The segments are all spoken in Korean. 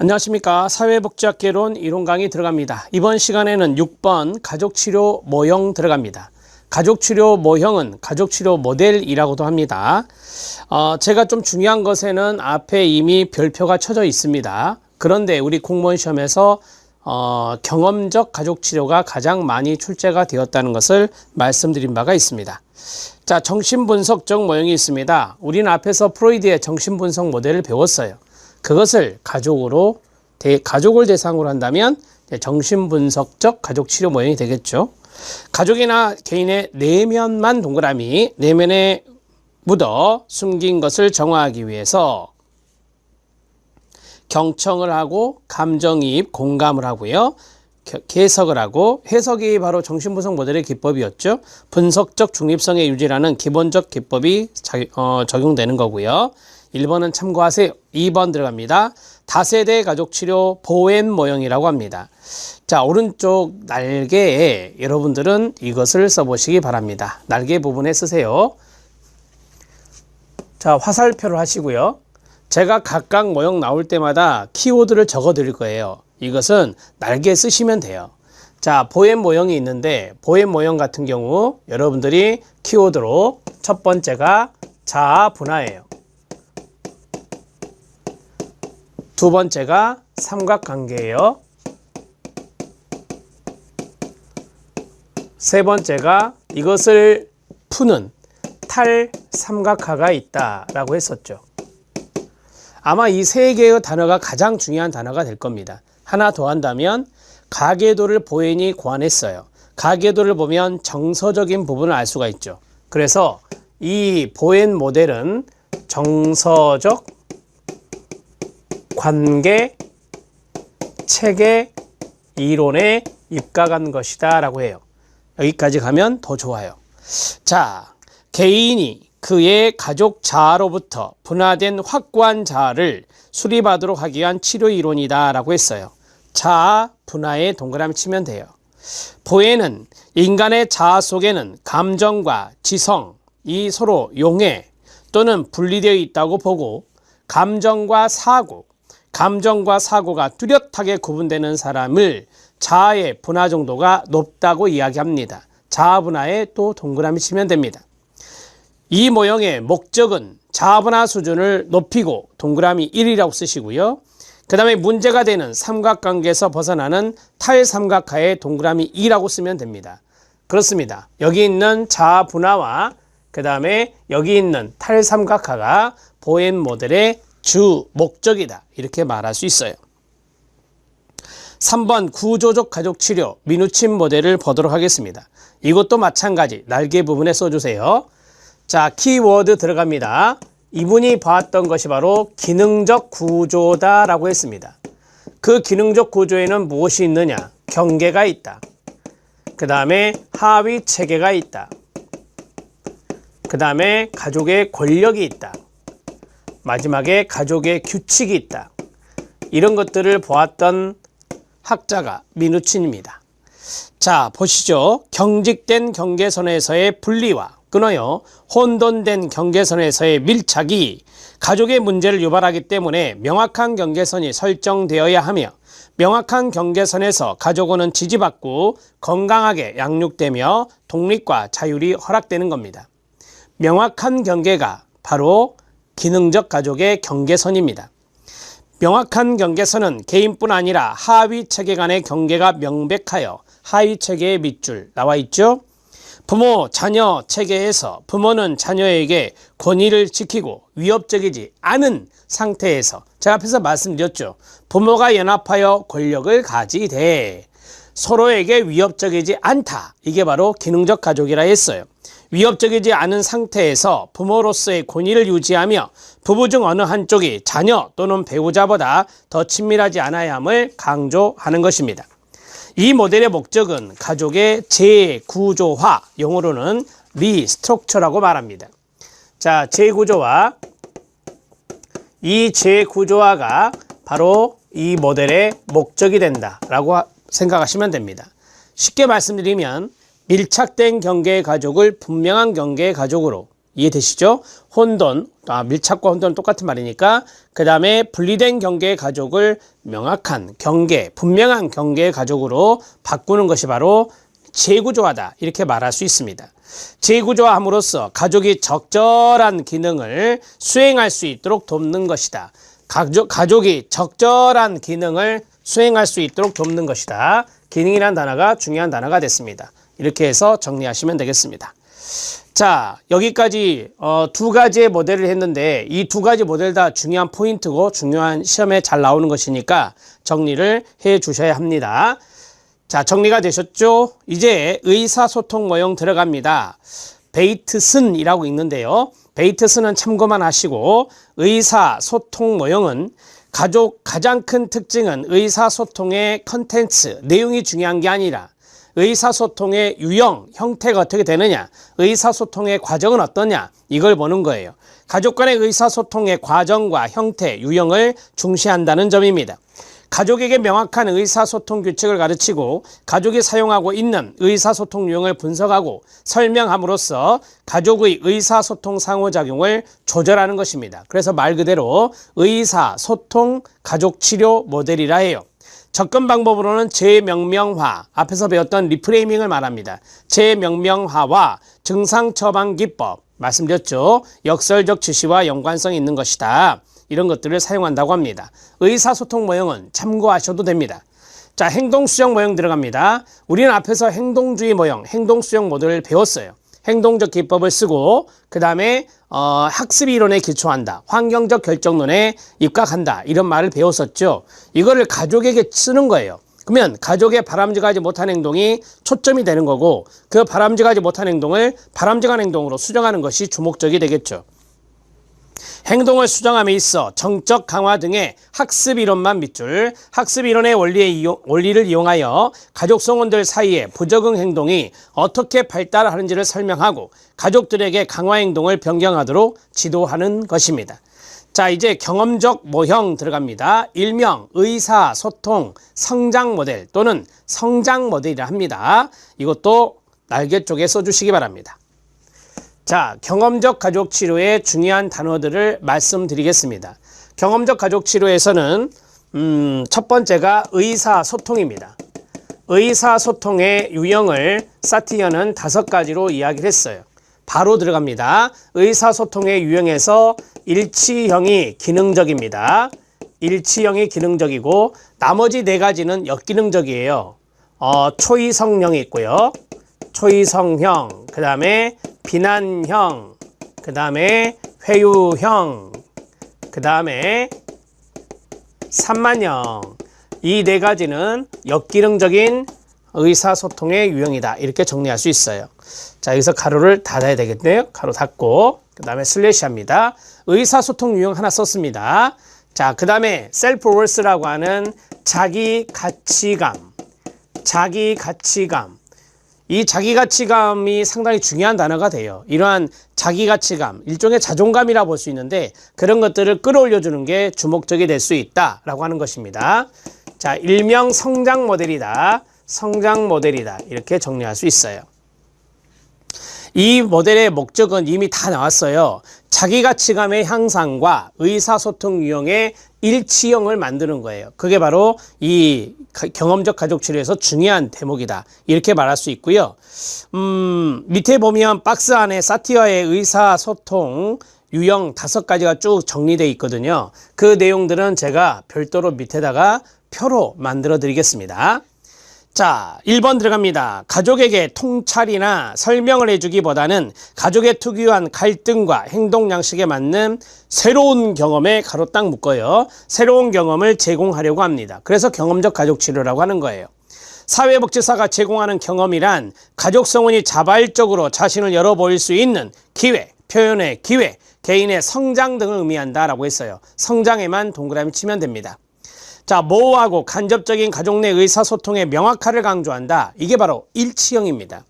안녕하십니까. 사회복지학개론 이론 강의 들어갑니다. 이번 시간에는 6번 가족치료 모형 들어갑니다. 가족치료 모형은 가족치료 모델이라고도 합니다. 제가 좀 중요한 것에는 앞에 이미 별표가 쳐져 있습니다. 그런데 우리 공무원 시험에서 경험적 가족치료가 가장 많이 출제가 되었다는 것을 말씀드린 바가 있습니다. 자, 정신분석적 모형이 있습니다. 우리는 앞에서 프로이드의 정신분석 모델을 배웠어요. 그것을 가족을 대상으로 한다면 정신분석적 가족치료 모형이 되겠죠. 가족이나 개인의 내면만 동그라미, 내면에 묻어 숨긴 것을 정화하기 위해서 경청을 하고 감정이입, 공감을 하고요. 해석을 하고, 해석이 바로 정신분석 모델의 기법이었죠. 분석적 중립성의 유지라는 기본적 기법이 적용되는 거고요. 1번은 참고하세요. 2번 들어갑니다. 다세대 가족치료 보행 모형이라고 합니다. 자, 오른쪽 날개에 여러분들은 이것을 써보시기 바랍니다. 날개 부분에 쓰세요. 자, 화살표를 하시고요. 제가 각각 모형 나올 때마다 키워드를 적어 드릴 거예요. 이것은 날개에 쓰시면 돼요. 자, 보행 모형이 있는데 보행 모형 같은 경우 여러분들이 키워드로 첫 번째가 자아 분화예요. 두 번째가 삼각관계예요. 세 번째가 이것을 푸는 탈삼각화가 있다라고 했었죠. 아마 이 세 개의 단어가 가장 중요한 단어가 될 겁니다. 하나 더 한다면 가계도를 보행이 고안했어요. 가계도를 보면 정서적인 부분을 알 수가 있죠. 그래서 이 보행 모델은 정서적 관계 체계 이론에 입각한 것이다 라고 해요. 여기까지 가면 더 좋아요. 자, 개인이 그의 가족 자아로부터 분화된 확고한 자아를 수립하도록 하기 위한 치료 이론이다 라고 했어요. 자아 분화에 동그라미 치면 돼요. 보행은 인간의 자아 속에는 감정과 지성, 이 서로 용해 또는 분리되어 있다고 보고 감정과 사고가 뚜렷하게 구분되는 사람을 자아의 분화 정도가 높다고 이야기합니다. 자아 분화에 또 동그라미 치면 됩니다. 이 모형의 목적은 자아 분화 수준을 높이고 동그라미 1이라고 쓰시고요. 그 다음에 문제가 되는 삼각관계에서 벗어나는 탈삼각화에 동그라미 2라고 쓰면 됩니다. 그렇습니다. 여기 있는 자아 분화와 그 다음에 여기 있는 탈삼각화가 보행 모델의 주 목적이다 이렇게 말할 수 있어요. 3번 구조적 가족치료 미누친 모델을 보도록 하겠습니다. 이것도 마찬가지 날개 부분에 써주세요. 자, 키워드 들어갑니다. 이분이 봤던 것이 바로 기능적 구조다 라고 했습니다. 그 기능적 구조에는 무엇이 있느냐? 경계가 있다. 그 다음에 하위 체계가 있다. 그 다음에 가족의 권력이 있다. 마지막에 가족의 규칙이 있다. 이런 것들을 보았던 학자가 미누친입니다. 자, 보시죠. 경직된 경계선에서의 분리와 끊어요. 혼돈된 경계선에서의 밀착이 가족의 문제를 유발하기 때문에 명확한 경계선이 설정되어야 하며 명확한 경계선에서 가족은 지지받고 건강하게 양육되며 독립과 자율이 허락되는 겁니다. 명확한 경계가 바로 기능적 가족의 경계선입니다. 명확한 경계선은 개인뿐 아니라 하위 체계 간의 경계가 명백하여 하위 체계의 밑줄 나와 있죠. 부모, 자녀 체계에서 부모는 자녀에게 권위를 지키고 위협적이지 않은 상태에서 제가 앞에서 말씀드렸죠. 부모가 연합하여 권력을 가지되 서로에게 위협적이지 않다. 이게 바로 기능적 가족이라 했어요. 위협적이지 않은 상태에서 부모로서의 권위를 유지하며 부부 중 어느 한쪽이 자녀 또는 배우자보다 더 친밀하지 않아야 함을 강조하는 것입니다. 이 모델의 목적은 가족의 재구조화, 영어로는 리스트럭처라고 말합니다. 자, 재구조화, 이 재구조화가 바로 이 모델의 목적이 된다라고 생각하시면 됩니다. 쉽게 말씀드리면 밀착된 경계의 가족을 분명한 경계의 가족으로 이해되시죠? 혼돈, 밀착과 혼돈은 똑같은 말이니까. 그 다음에 분리된 경계의 가족을 명확한 경계, 분명한 경계의 가족으로 바꾸는 것이 바로 재구조하다, 이렇게 말할 수 있습니다. 재구조함으로써 가족이 적절한 기능을 수행할 수 있도록 돕는 것이다. 가족이 적절한 기능을 수행할 수 있도록 돕는 것이다. 기능이란 단어가 중요한 단어가 됐습니다. 이렇게 해서 정리하시면 되겠습니다. 자, 여기까지 두 가지의 모델을 했는데 이 두 가지 모델 다 중요한 포인트고 중요한 시험에 잘 나오는 것이니까 정리를 해 주셔야 합니다. 자, 정리가 되셨죠? 이제 의사소통 모형 들어갑니다. 베이트슨이라고 읽는데요. 베이트슨은 참고만 하시고, 의사소통 모형은 가장 큰 특징은 의사소통의 컨텐츠, 내용이 중요한 게 아니라 의사소통의 유형, 형태가 어떻게 되느냐, 의사소통의 과정은 어떠냐, 이걸 보는 거예요. 가족 간의 의사소통의 과정과 형태, 유형을 중시한다는 점입니다. 가족에게 명확한 의사소통 규칙을 가르치고 가족이 사용하고 있는 의사소통 유형을 분석하고 설명함으로써 가족의 의사소통 상호작용을 조절하는 것입니다. 그래서 말 그대로 의사소통 가족치료 모델이라 해요. 접근 방법으로는 재명명화, 앞에서 배웠던 리프레이밍을 말합니다. 재명명화와 증상 처방 기법, 말씀드렸죠. 역설적 지시와 연관성이 있는 것이다. 이런 것들을 사용한다고 합니다. 의사소통 모형은 참고하셔도 됩니다. 자, 행동수정 모형 들어갑니다. 우리는 앞에서 행동주의 모형, 행동수정 모델을 배웠어요. 행동적 기법을 쓰고 그 다음에 학습 이론에 기초한다, 환경적 결정론에 입각한다, 이런 말을 배웠었죠. 이거를 가족에게 쓰는 거예요. 그러면 가족의 바람직하지 못한 행동이 초점이 되는 거고, 그 바람직하지 못한 행동을 바람직한 행동으로 수정하는 것이 주목적이 되겠죠. 행동을 수정함에 있어 정적 강화 등의 학습 이론만 밑줄, 학습 이론의 원리를 이용하여 가족 성원들 사이에 부적응 행동이 어떻게 발달하는지를 설명하고 가족들에게 강화 행동을 변경하도록 지도하는 것입니다. 자, 이제 경험적 모형 들어갑니다. 일명 의사소통 성장 모델 또는 성장 모델이라 합니다. 이것도 날개 쪽에 써주시기 바랍니다. 자, 경험적 가족치료의 중요한 단어들을 말씀드리겠습니다. 경험적 가족치료에서는 첫 번째가 의사소통입니다. 의사소통의 유형을 사티어는 5가지로 이야기를 했어요. 바로 들어갑니다. 의사소통의 유형에서 일치형이 기능적입니다. 일치형이 기능적이고 나머지 4가지는 역기능적이에요. 초이성형이 있고요. 초이성형, 그 다음에 비난형, 그 다음에 회유형, 그 다음에 산만형. 이 4가지는 역기능적인 의사소통의 유형이다, 이렇게 정리할 수 있어요. 자, 여기서 가로를 닫아야 되겠네요. 가로 닫고 그 다음에 슬래시 합니다. 의사소통 유형 하나 썼습니다. 자, 그 다음에 셀프워스라고 하는 자기 가치감. 이 자기 가치감이 상당히 중요한 단어가 돼요. 이러한 자기 가치감, 일종의 자존감이라 볼 수 있는데 그런 것들을 끌어올려주는 게 주목적이 될 수 있다라고 하는 것입니다. 자, 일명 성장 모델이다. 성장 모델이다. 이렇게 정리할 수 있어요. 이 모델의 목적은 이미 다 나왔어요. 자기 가치감의 향상과 의사소통 유형의 일치형을 만드는 거예요. 그게 바로 이 경험적 가족치료에서 중요한 대목이다, 이렇게 말할 수 있고요. 밑에 보면 박스 안에 사티어의 의사소통 유형 5가지가 쭉 정리되어 있거든요. 그 내용들은 제가 별도로 밑에다가 표로 만들어 드리겠습니다. 자, 1번 들어갑니다. 가족에게 통찰이나 설명을 해주기보다는 가족의 특유한 갈등과 행동 양식에 맞는 새로운 경험에 가로 딱 묶어요. 새로운 경험을 제공하려고 합니다. 그래서 경험적 가족치료라고 하는 거예요. 사회복지사가 제공하는 경험이란 가족 성원이 자발적으로 자신을 열어보일 수 있는 기회, 표현의 기회, 개인의 성장 등을 의미한다라고 했어요. 성장에만 동그라미 치면 됩니다. 자, 모호하고 간접적인 가족 내 의사소통의 명확화를 강조한다. 이게 바로 일치형입니다.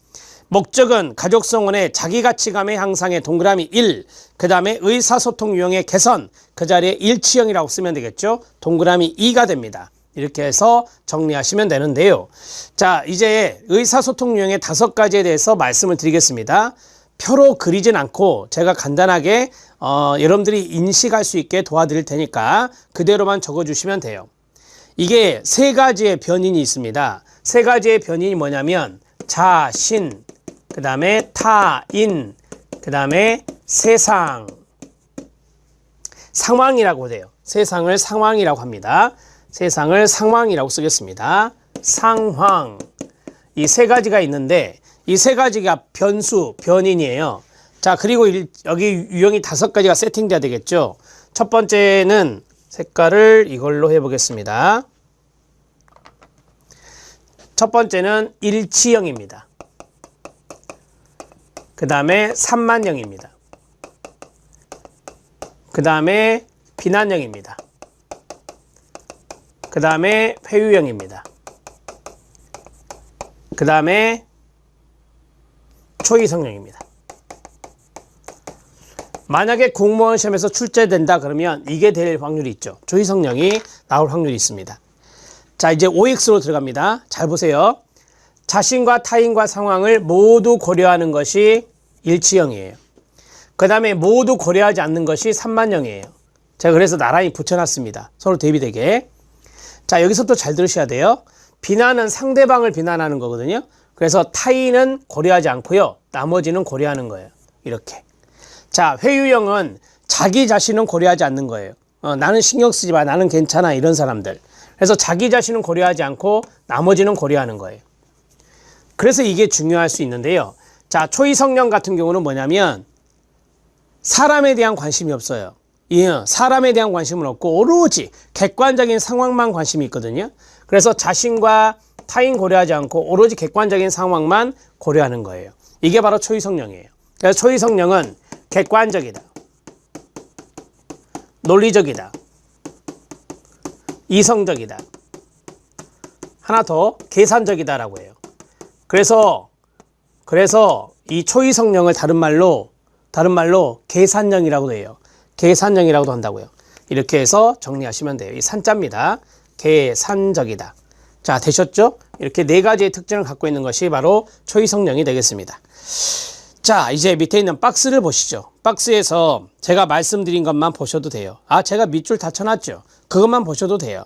목적은 가족 성원의 자기가치감의 향상에 동그라미 1, 그 다음에 의사소통 유형의 개선, 그 자리에 일치형이라고 쓰면 되겠죠. 동그라미 2가 됩니다. 이렇게 해서 정리하시면 되는데요. 자, 이제 의사소통 유형의 5가지에 대해서 말씀을 드리겠습니다. 표로 그리진 않고 제가 간단하게 여러분들이 인식할 수 있게 도와드릴 테니까 그대로만 적어주시면 돼요. 이게 세 가지의 변인이 있습니다. 세 가지의 변인이 뭐냐면 자신, 그 다음에 타인, 그 다음에 세상. 상황이라고 돼요. 세상을 상황이라고 합니다. 세상을 상황이라고 쓰겠습니다. 상황. 이 세 가지가 있는데 이 세 가지가 변수, 변인이에요. 자, 그리고 여기 유형이 5가지가 세팅돼야 되겠죠. 첫 번째는 색깔을 이걸로 해보겠습니다. 첫 번째는 일치형입니다. 그 다음에 산만형입니다. 그 다음에 비난형입니다. 그 다음에 회유형입니다. 그 다음에 초이성형입니다. 만약에 공무원 시험에서 출제된다 그러면 이게 될 확률이 있죠. 초이성형이 나올 확률이 있습니다. 자, 이제 OX로 들어갑니다. 잘 보세요. 자신과 타인과 상황을 모두 고려하는 것이 일치형이에요. 그 다음에 모두 고려하지 않는 것이 산만형이에요. 제가 그래서 나란히 붙여놨습니다. 서로 대비되게. 자, 여기서 또 잘 들으셔야 돼요. 비난은 상대방을 비난하는 거거든요. 그래서 타인은 고려하지 않고요. 나머지는 고려하는 거예요. 이렇게. 자, 회유형은 자기 자신은 고려하지 않는 거예요. 나는 신경 쓰지 마. 나는 괜찮아. 이런 사람들. 그래서 자기 자신은 고려하지 않고 나머지는 고려하는 거예요. 그래서 이게 중요할 수 있는데요. 자, 초이성형 같은 경우는 뭐냐면 사람에 대한 관심이 없어요. 사람에 대한 관심은 없고 오로지 객관적인 상황만 관심이 있거든요. 그래서 자신과 타인 고려하지 않고 오로지 객관적인 상황만 고려하는 거예요. 이게 바로 초이성형이에요. 그래서 초이성형은 객관적이다, 논리적이다, 이성적이다, 하나 더 계산적이다라고 해요. 그래서 이 초이성형을 다른 말로 계산형이라고도 해요. 계산형이라고도 한다고요. 이렇게 해서 정리하시면 돼요. 이 산자입니다. 계산적이다. 자, 되셨죠? 이렇게 4가지의 특징을 갖고 있는 것이 바로 초이성형이 되겠습니다. 자, 이제 밑에 있는 박스를 보시죠. 박스에서 제가 말씀드린 것만 보셔도 돼요. 제가 밑줄 다 쳐놨죠. 그것만 보셔도 돼요.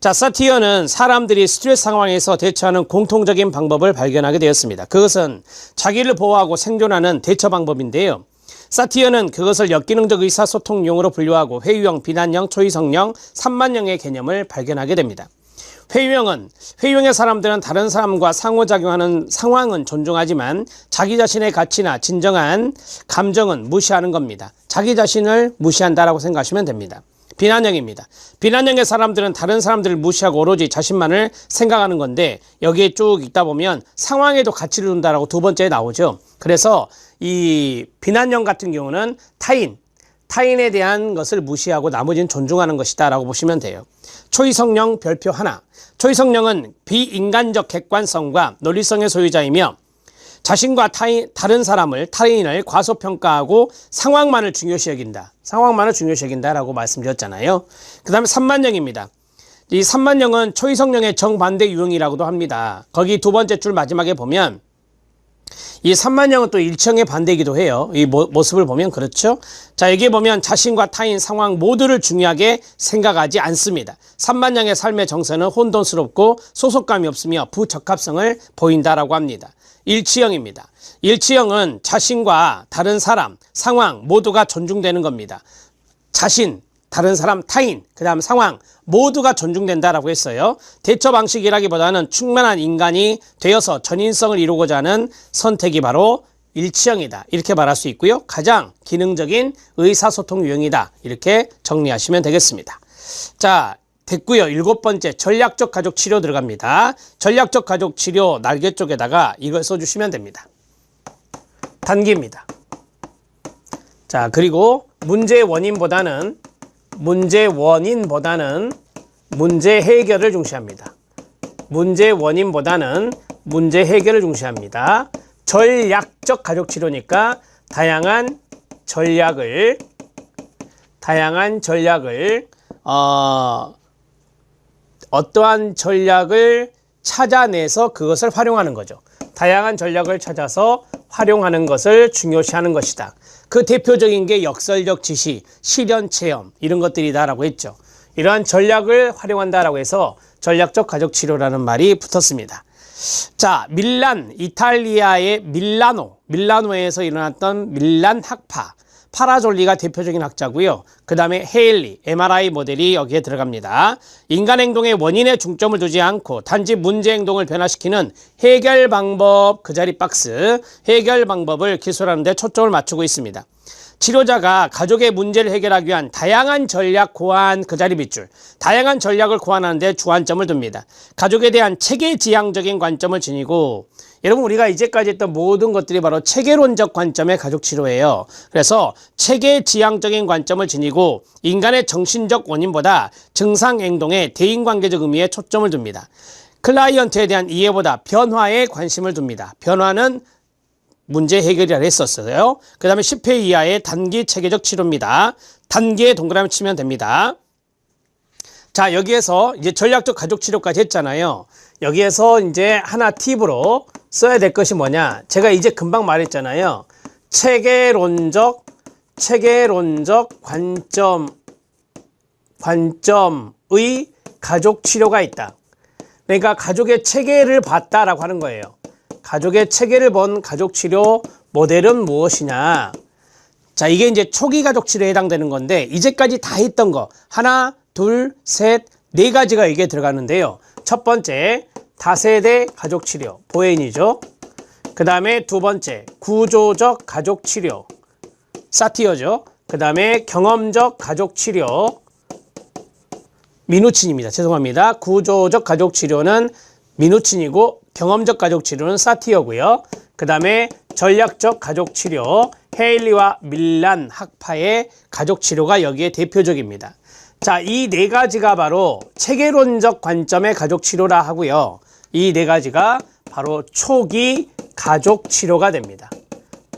자, 사티어는 사람들이 스트레스 상황에서 대처하는 공통적인 방법을 발견하게 되었습니다. 그것은 자기를 보호하고 생존하는 대처 방법인데요. 사티어는 그것을 역기능적 의사소통용으로 분류하고 회유형, 비난형, 초이성형, 산만형의 개념을 발견하게 됩니다. 회유형의 사람들은 다른 사람과 상호작용하는 상황은 존중하지만 자기 자신의 가치나 진정한 감정은 무시하는 겁니다. 자기 자신을 무시한다라고 생각하시면 됩니다. 비난형입니다. 비난형의 사람들은 다른 사람들을 무시하고 오로지 자신만을 생각하는 건데 여기에 쭉 있다 보면 상황에도 가치를 둔다라고 2번째에 나오죠. 그래서 이 비난형 같은 경우는 타인에 대한 것을 무시하고 나머지는 존중하는 것이다 라고 보시면 돼요. 초이성형 별표 하나. 초이성형은 비인간적 객관성과 논리성의 소유자이며 자신과 다른 타인을 과소평가하고 상황만을 중요시 여긴다라고 말씀드렸잖아요. 그 다음에 산만형입니다. 이 산만형은 초이성형의 정반대 유형이라고도 합니다. 거기 2번째 줄 마지막에 보면 이 산만형은 또 일치형의 반대이기도 해요. 이 모습을 보면 그렇죠. 자, 여기에 보면 자신과 타인 상황 모두를 중요하게 생각하지 않습니다. 산만형의 삶의 정서는 혼돈스럽고 소속감이 없으며 부적합성을 보인다라고 합니다. 일치형입니다. 일치형은 자신과 다른 사람, 상황 모두가 존중되는 겁니다. 자신, 다른 사람, 타인, 그 다음 상황 모두가 존중된다라고 했어요. 대처 방식이라기보다는 충만한 인간이 되어서 전인성을 이루고자 하는 선택이 바로 일치형이다. 이렇게 말할 수 있고요. 가장 기능적인 의사소통 유형이다. 이렇게 정리하시면 되겠습니다. 자, 됐고요. 7번째 전략적 가족 치료 들어갑니다. 전략적 가족 치료 날개 쪽에다가 이걸 써주시면 됩니다. 단기입니다. 자, 그리고 문제 원인보다는 문제 해결을 중시합니다. 문제 원인보다는 문제 해결을 중시합니다. 전략적 가족 치료니까 다양한 전략을 어떠한 전략을 찾아내서 그것을 활용하는 거죠. 다양한 전략을 찾아서 활용하는 것을 중요시하는 것이다. 그 대표적인 게 역설적 지시, 실현 체험 이런 것들이다라고 했죠. 이러한 전략을 활용한다라고 해서 전략적 가족 치료라는 말이 붙었습니다. 자, 밀란, 이탈리아의 밀라노에서 일어났던 밀란 학파, 파라졸리가 대표적인 학자고요. 그 다음에 헤일리, MRI 모델이 여기에 들어갑니다. 인간 행동의 원인에 중점을 두지 않고 단지 문제 행동을 변화시키는 해결 방법, 그 자리 박스, 해결 방법을 기술하는 데 초점을 맞추고 있습니다. 치료자가 가족의 문제를 해결하기 위한 다양한 전략 고안, 그 자리 밑줄, 다양한 전략을 고안하는 데 주안점을 둡니다. 가족에 대한 체계지향적인 관점을 지니고, 여러분 우리가 이제까지 했던 모든 것들이 바로 체계론적 관점의 가족치료예요. 그래서 체계지향적인 관점을 지니고 인간의 정신적 원인보다 증상행동의 대인관계적 의미에 초점을 둡니다. 클라이언트에 대한 이해보다 변화에 관심을 둡니다. 변화는 문제 해결이라 했었어요. 그 다음에 10회 이하의 단기 체계적 치료입니다. 단기에 동그라미 치면 됩니다. 자, 여기에서 이제 전략적 가족 치료까지 했잖아요. 여기에서 이제 하나 팁으로 써야 될 것이 뭐냐. 제가 이제 금방 말했잖아요. 체계론적 관점의 가족 치료가 있다. 그러니까 가족의 체계를 봤다라고 하는 거예요. 가족의 체계를 본 가족 치료 모델은 무엇이냐. 자, 이게 이제 초기 가족 치료에 해당되는 건데, 이제까지 다 했던 거 하나, 둘, 셋, 네 가지가 이게 들어가는데요. 첫 번째, 다세대 가족 치료, 보헤인이죠. 그 다음에 두 번째, 구조적 가족 치료, 사티어죠. 그 다음에 경험적 가족 치료, 미누친입니다. 죄송합니다. 구조적 가족 치료는 미누친이고 경험적 가족 치료는 사티어고요. 그 다음에 전략적 가족 치료, 헤일리와 밀란 학파의 가족 치료가 여기에 대표적입니다. 자, 이 네 가지가 바로 체계론적 관점의 가족 치료라 하고요. 이 네 가지가 바로 초기 가족 치료가 됩니다.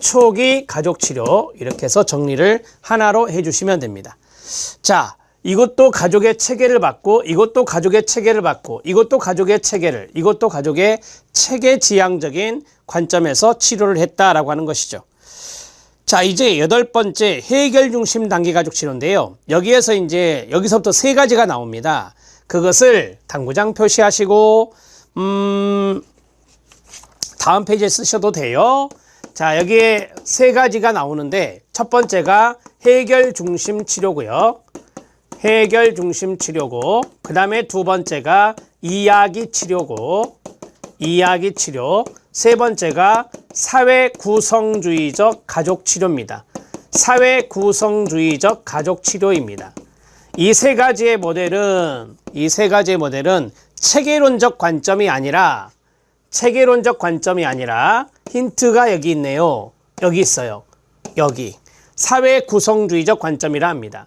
초기 가족 치료, 이렇게 해서 정리를 하나로 해주시면 됩니다. 자, 이것도 가족의 체계를 받고, 이것도 가족의 체계를 받고, 이것도 가족의 체계를, 이것도 가족의 체계지향적인 관점에서 치료를 했다라고 하는 것이죠. 자, 이제 여덟 번째 해결 중심 단기 가족 치료인데요. 여기서부터 세 가지가 나옵니다. 그것을 당구장 표시하시고, 다음 페이지에 쓰셔도 돼요. 자, 여기에 세 가지가 나오는데, 첫 번째가 해결 중심 치료고요. 해결 중심 치료고, 그 다음에 두 번째가 이야기 치료고, 이야기 치료. 세 번째가 사회 구성주의적 가족 치료입니다. 사회 구성주의적 가족 치료입니다. 이 세 가지의 모델은 체계론적 관점이 아니라 힌트가 여기 있네요. 여기 있어요. 여기. 사회 구성주의적 관점이라 합니다.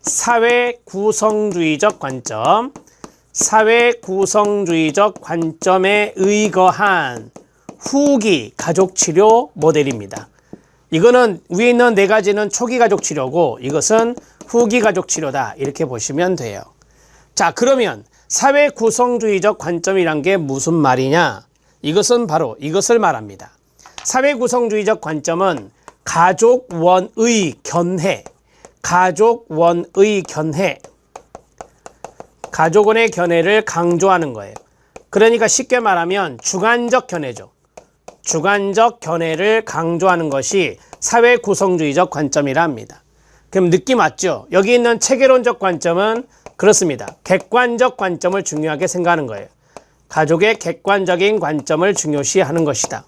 사회 구성주의적 관점. 사회 구성주의적 관점에 의거한 후기 가족치료 모델입니다. 이거는 위에 있는 네 가지는 초기 가족치료고, 이것은 후기 가족치료다, 이렇게 보시면 돼요. 자, 그러면 사회 구성주의적 관점이란 게 무슨 말이냐? 이것은 바로 이것을 말합니다. 사회 구성주의적 관점은 가족원의 견해, 가족원의 견해를 강조하는 거예요. 그러니까 쉽게 말하면 주관적 견해죠. 주관적 견해를 강조하는 것이 사회 구성주의적 관점이라 합니다. 그럼 느낌 왔죠? 여기 있는 체계론적 관점은 그렇습니다. 객관적 관점을 중요하게 생각하는 거예요. 가족의 객관적인 관점을 중요시하는 것이다.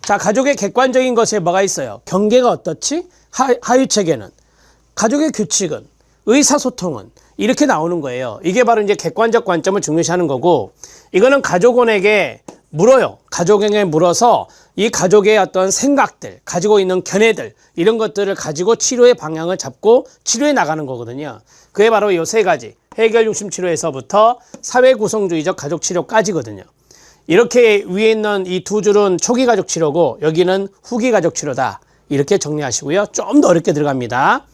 자, 가족의 객관적인 것에 뭐가 있어요? 경계가 어떻지? 하위체계는, 가족의 규칙은, 의사소통은, 이렇게 나오는 거예요. 이게 바로 이제 객관적 관점을 중요시하는 거고, 이거는 가족원에게 물어요. 가족에게 물어서 이 가족의 어떤 생각들, 가지고 있는 견해들, 이런 것들을 가지고 치료의 방향을 잡고 치료해 나가는 거거든요. 그게 바로 이 세 가지, 해결 중심 치료에서부터 사회 구성주의적 가족 치료까지거든요. 이렇게 위에 있는 이 두 줄은 초기 가족 치료고, 여기는 후기 가족 치료다, 이렇게 정리하시고요. 좀 더 어렵게 들어갑니다.